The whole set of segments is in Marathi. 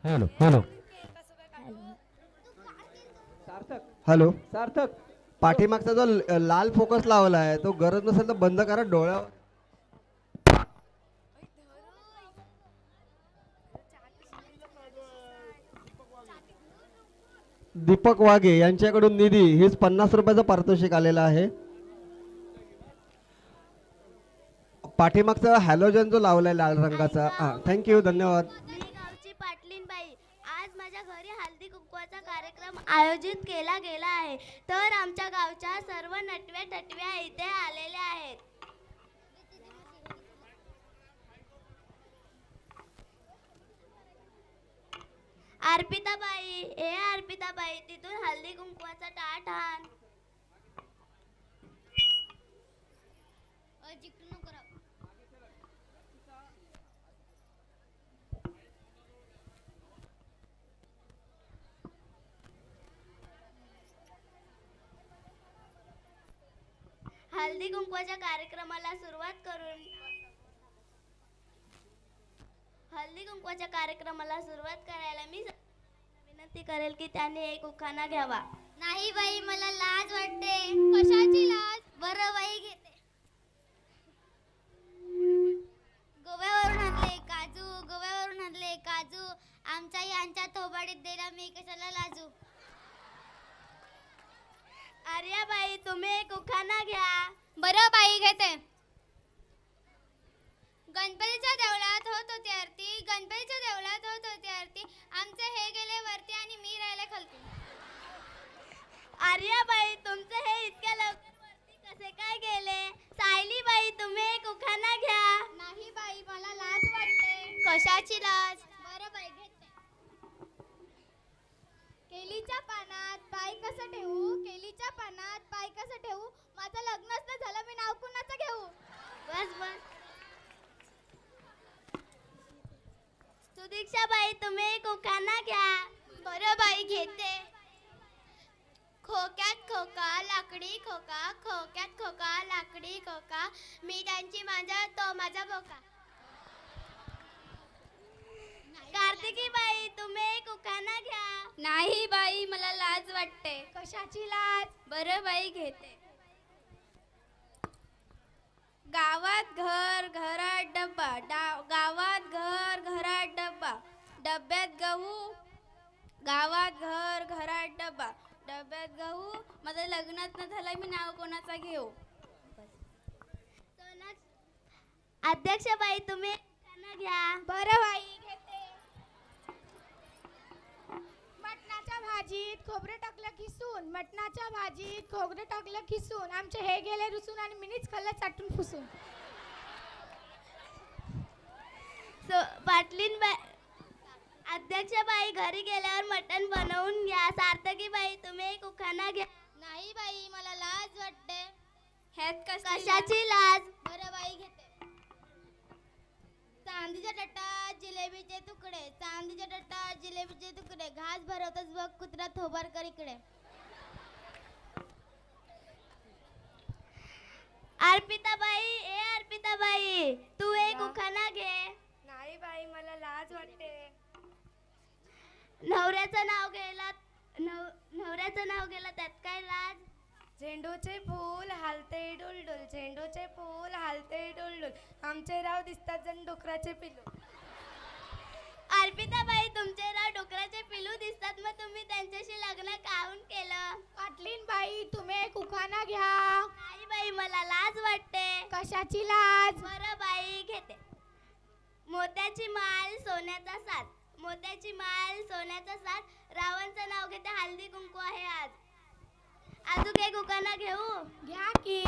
Hello hello. Sarthak. Hello. Sarthak. पाठीमागचा जो लाल फोकस लावला आहे तो गरज नसेल तर बंद करा डोळ्या. दीपक वाघे यांच्याकडून निधी हेच 50 रुपयाचं पारितोषिक आलेलं आहे. पाठीमागचा हॅलोजन जो लावलाय लाल रंगाचा, थँक्यू, धन्यवाद. मी गावची पाटलीन बाई. आज माझ्या घरी हळदी कुंकवाचा कार्यक्रम आयोजित केला गेला आहे. तर आमच्या गावच्या सर्व नटव्या टटव्या इथे आलेल्या आहेत. अर्पिताबाई, अर्पिताबाई, तिथून हळदी कुंकवाचा ताट आण. हळदी कुंकवाच्या कार्यक्रमाला सुरुवात करून हळदी कुंकवाच्या कार्यक्रमाला सुरुवात करायला मी विनंती करेल की त्याने एक उखाणा घ्यावा. नाही बाई, मला लाज वाटते. कशाची लाज? बरं बाई, घेते. गोव्यावरून आणले काजू, गोव्यावरून आणले काजू. आमच्या यांच्या थोबाडीत दिला, मी कशाला लाजू. आर्याबाई, तुम्ही एक उखाणा घ्या. बरं बाई, घेते. गणपतीच्या देवळात होत होती आरती, गणपतीच्या देवळात होत होती आरती. आमचे हे गेले वरती आणि मी राहिले खालती. आर्याबाई, तुमचे हे इतक्या लवकर वरती कसे काय गेले? सायलीबाई, तुम्ही एक उखाणा घ्या. नाही बाई, मला लाज वाटते. कशाची लाज? बरं बाई, घेते. केलीच्या पानात पाय कसं ठेवू, केलीच्या पानात पाय कसं ठेवू. माझं लग्नच नाही झालं, मी नाव कुणाचं घेऊ. बस बस. सुदीक्षाबाई, तुम्ही एक उखाणा घ्या. बरं बाई, घेते. खोक्यात खोका लाकडी खोका, खोक्यात खोका लाकडी खोका. मी त्यांची माझा तो माझा बोका. कार्तिकी बाई, तुम्ही एक उखाणा घ्या. नाही बाई, मला लाज वाटते. कशाची लाज? बरं बाई, घेते. गावात घर घरात डब्बा, गावात घर घरात डब्बा. डब्यात गहू, गावात घर घरात डब्बा. डब्यात गहू. माझं लग्नच न झालं, मी नाव कोणाचा घेऊ. अध्यक्षबाई, तुम्ही उखाणा घ्या. बरं बाई, घेते. मटणाच्या भाजीत खोबरं टाकलं खिसून, मटणाच्या भाजीत खोबरं टाकलं खिसून. आमचे हे गेले रुसून आणि मिनीच खाल्लं चाटून फुसून. पाटलीन बाई, अध्यक्षबाई, घरी गेल्यावर मटण बनवून घ्या. सार्थकीबाई, तुम्ही एक उखाणा घ्या. नाही बाई, मला लाज वाटते. ह्यात कशाची लाज? बरं बाई, घेते. चांदीच्या टटात जिलेबीचे तुकडे, चांदीच्या टटात जिलेबीचे तुकडे. घास भरवतच बघ कुत्रा थोबार कर इकडे. अर्पिताबाई, अर्पिताबाई, तू एक उखाणा घे. नाही बाई, मला लाज वाटते. नवऱ्याचं नाव गेलं त्यात काय लाज? झेंडूचे फूल हालते डुलडुल, झेंडूचे फूल हालते डुलडुल. आमचे राव दिसतात जण डुकराचे पिलू. अर्पिताबाई, तुमचे राव डुकराचे पिलू दिसतात, मग तुम्ही त्यांच्याशी लग्न काहून केलं? पाटलीन बाई, तुम्ही एक उखाणा घ्या. नाही बाई, मला लाज वाटते. कशाची लाज? बरं बाई, घेते. मोत्याची माळ सोन्याचा साज, मोत्याची माळ सोन्याचा साज. रावणचं नाव घेते, हळदी कुंकू आहे आज. अजून एक उखाणा घेऊ? घ्या की.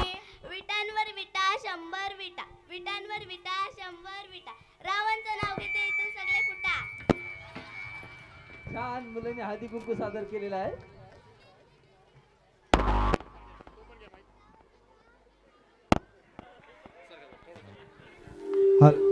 विटांवर विटा 100 विटा, विटांवर विटा 100 विटा. रावणचं नाव घेते, इथून सगळे फुटा. छान मुलांनी हळदी कुंकू सादर केलेला आहे. हॅलो.